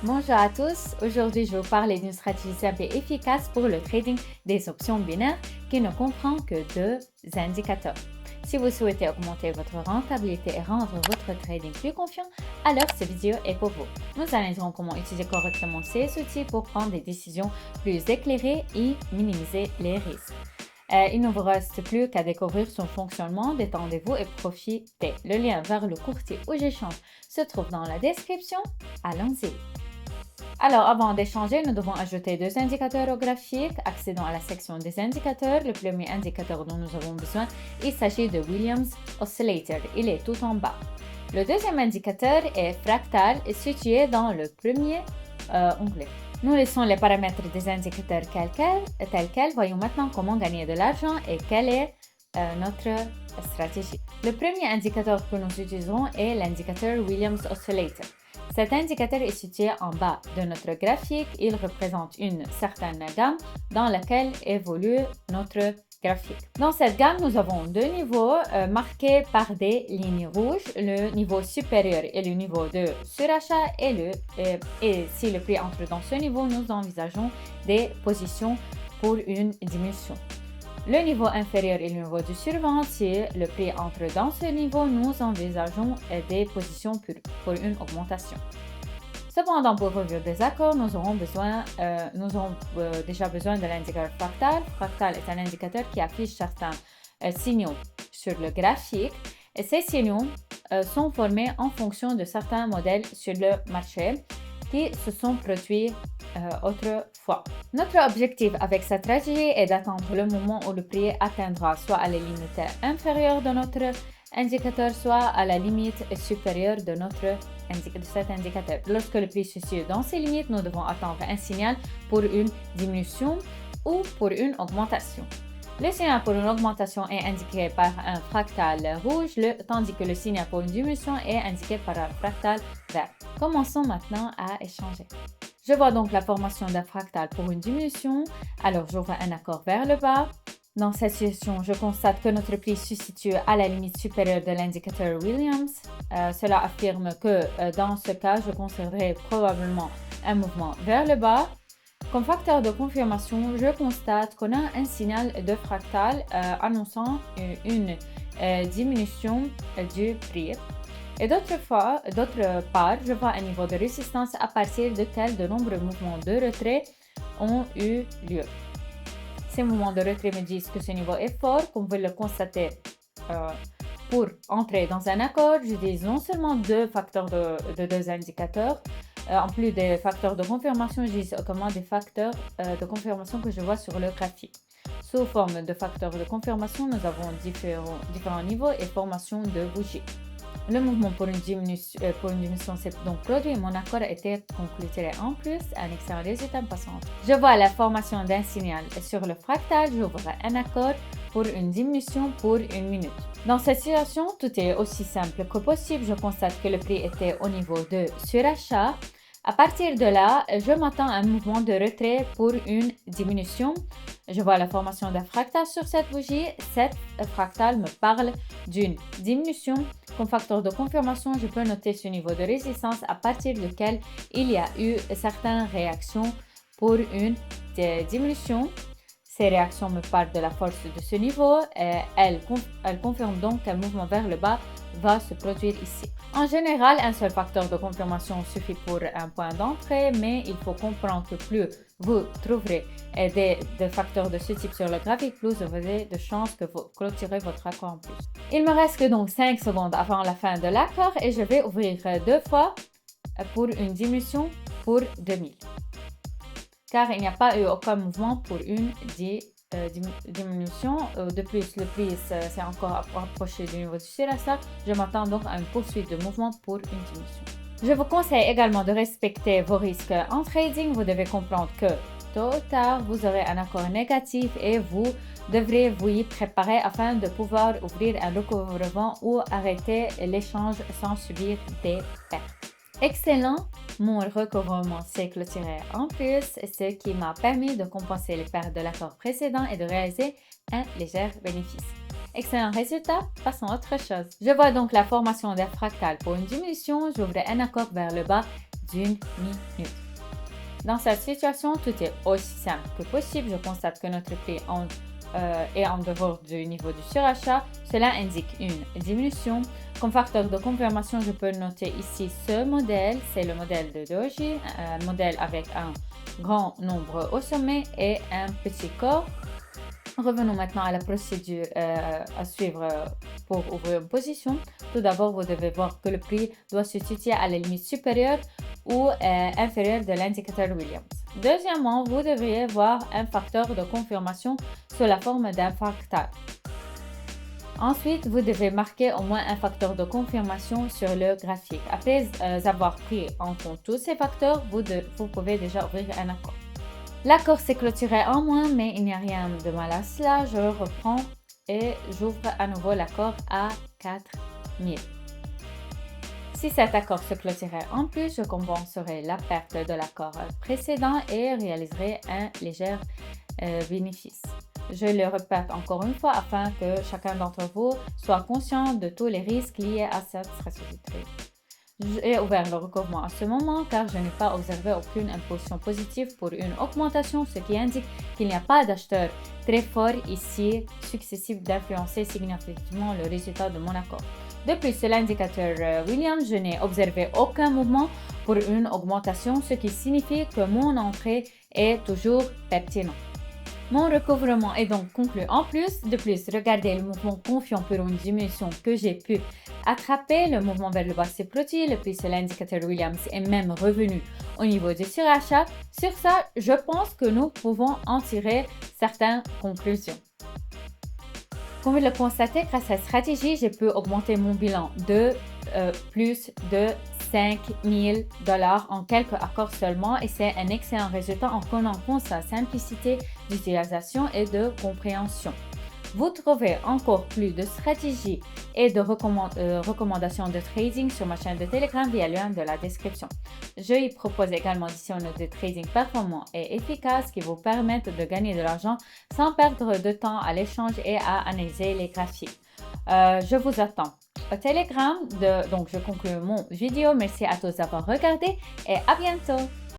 Bonjour à tous, aujourd'hui je vais vous parler d'une stratégie simple et efficace pour le trading des options binaires qui ne comprend que deux indicateurs. Si vous souhaitez augmenter votre rentabilité et rendre votre trading plus confiant, alors cette vidéo est pour vous. Nous analyserons comment utiliser correctement ces outils pour prendre des décisions plus éclairées et minimiser les risques. Il ne vous reste plus qu'à découvrir son fonctionnement, détendez-vous et profitez. Le lien vers le courtier où j'échange se trouve dans la description. Allons-y. Alors, avant d'échanger, nous devons ajouter deux indicateurs au graphique. Accédons à la section des indicateurs. Le premier indicateur dont nous avons besoin, il s'agit de Williams Oscillator. Il est tout en bas. Le deuxième indicateur est fractal et situé dans le premier onglet. Nous laissons les paramètres des indicateurs tels quels. Voyons maintenant comment gagner de l'argent et quelle est notre stratégie. Le premier indicateur que nous utiliserons est l'indicateur Williams Oscillator. Cet indicateur est situé en bas de notre graphique. Il représente une certaine gamme dans laquelle évolue notre graphique. Dans cette gamme, nous avons deux niveaux marqués par des lignes rouges. Le niveau supérieur est le niveau de surachat et si le prix entre dans ce niveau, nous envisageons des positions pour une diminution. Le niveau inférieur est le niveau du survente. Si le prix entre dans ce niveau, nous envisageons des positions pour une augmentation. Cependant, pour revivre des accords, nous aurons déjà besoin de l'indicateur fractal. Fractal est un indicateur qui affiche certains signaux sur le graphique. Et ces signaux sont formés en fonction de certains modèles sur le marché qui se sont produits autrefois. Notre objectif avec cette stratégie est d'attendre le moment où le prix atteindra soit à la limite inférieure de notre indicateur, soit à la limite supérieure de cet indicateur. Lorsque le prix se situe dans ces limites, nous devons attendre un signal pour une diminution ou pour une augmentation. Le signal pour une augmentation est indiqué par un fractal rouge, tandis que le signal pour une diminution est indiqué par un fractal vert. Commençons maintenant à échanger. Je vois donc la formation d'un fractal pour une diminution. Alors, j'ouvre un accord vers le bas. Dans cette situation, je constate que notre prix se situe à la limite supérieure de l'indicateur Williams. Cela affirme que dans ce cas, je conserverai probablement un mouvement vers le bas. Comme facteur de confirmation, je constate qu'on a un signal de fractal annonçant une diminution du prix. Et d'autre part, je vois un niveau de résistance à partir duquel de nombreux mouvements de retrait ont eu lieu. Ces mouvements de retrait me disent que ce niveau est fort, comme vous le constatez. Pour entrer dans un accord, j'utilise non seulement deux facteurs de deux indicateurs, en plus des facteurs de confirmation, j'utilise également des facteurs de confirmation que je vois sur le graphique. Sous forme de facteurs de confirmation, nous avons différents niveaux et formations de bougies. Le mouvement pour une diminution s'est donc produit et mon accord a été conclu. En plus, un excellent résultat passant. Je vois la formation d'un signal sur le fractal. J'ouvre un accord pour une diminution pour une minute. Dans cette situation, tout est aussi simple que possible. Je constate que le prix était au niveau de surachat. À partir de là, je m'attends à un mouvement de retrait pour une diminution. Je vois la formation d'un fractal sur cette bougie. Cette fractal me parle d'une diminution. Comme facteur de confirmation, je peux noter ce niveau de résistance à partir duquel il y a eu certaines réactions pour une diminution. Ces réactions me parlent de la force de ce niveau. Elles confirment donc qu'un mouvement vers le bas va se produire ici. En général, un seul facteur de confirmation suffit pour un point d'entrée, mais il faut comprendre que plus vous trouverez des facteurs de ce type sur le graphique, plus vous avez de chances que vous clôturez votre accord en plus. Il me reste donc 5 secondes avant la fin de l'accord et je vais ouvrir deux fois pour une diminution pour 2000. Car il n'y a pas eu aucun mouvement pour une diminution. De plus, le prix s'est encore approché du niveau du surachat. Je m'attends donc à une poursuite de mouvement pour une diminution. Je vous conseille également de respecter vos risques en trading. Vous devez comprendre que tôt ou tard, vous aurez un accord négatif et vous devrez vous y préparer afin de pouvoir ouvrir un recouvrement ou arrêter l'échange sans subir des pertes. Excellent, mon recouvrement s'est clôturé en plus, ce qui m'a permis de compenser les pertes de l'accord précédent et de réaliser un léger bénéfice. Excellent résultat, passons à autre chose. Je vois donc la formation d'un fractal pour une diminution, j'ouvre un accord vers le bas d'une minute. Dans cette situation, tout est aussi simple que possible. Je constate que notre prix est en dehors du niveau du surachat. Cela indique une diminution. Comme facteur de confirmation, je peux noter ici ce modèle. C'est le modèle de Doji, un modèle avec un grand nombre au sommet et un petit corps. Revenons maintenant à la procédure à suivre pour ouvrir une position. Tout d'abord, vous devez voir que le prix doit se situer à la limite supérieure ou inférieure de l'indicateur Williams. Deuxièmement, vous devriez voir un facteur de confirmation sous la forme d'un fractal. Ensuite, vous devez marquer au moins un facteur de confirmation sur le graphique. Après avoir pris en compte tous ces facteurs, vous pouvez déjà ouvrir un accord. L'accord s'est clôturé en moins, mais il n'y a rien de mal à cela. Je reprends et j'ouvre à nouveau l'accord à 4000. Si cet accord se clôturait en plus, je compenserai la perte de l'accord précédent et réaliserai un léger bénéfice. Je le répète encore une fois afin que chacun d'entre vous soit conscient de tous les risques liés à cette stratégie de trade. J'ai ouvert le recouvrement à ce moment car je n'ai pas observé aucune impulsion positive pour une augmentation, ce qui indique qu'il n'y a pas d'acheteurs très forts ici successifs d'influencer significativement le résultat de mon accord. De plus, sur l'indicateur Williams, je n'ai observé aucun mouvement pour une augmentation, ce qui signifie que mon entrée est toujours pertinente. Mon recouvrement est donc conclu en plus. De plus, regardez le mouvement confiant pour une diminution que j'ai pu attraper. Le mouvement vers le bas s'est produit. Le prix sur l'indicateur Williams est même revenu au niveau du surachat. Sur ça, je pense que nous pouvons en tirer certaines conclusions. Comme vous le constatez, grâce à cette stratégie, j'ai pu augmenter mon bilan de plus de $5 000 en quelques accords seulement et c'est un excellent résultat en prenant en compte sa simplicité d'utilisation et de compréhension. Vous trouvez encore plus de stratégies et de recommandations de trading sur ma chaîne de Telegram via le lien de la description. Je y propose également des sessions de trading performants et efficaces qui vous permettent de gagner de l'argent sans perdre de temps à l'échange et à analyser les graphiques. Je vous attends au Telegram. Donc, je conclue mon vidéo. Merci à tous d'avoir regardé et à bientôt.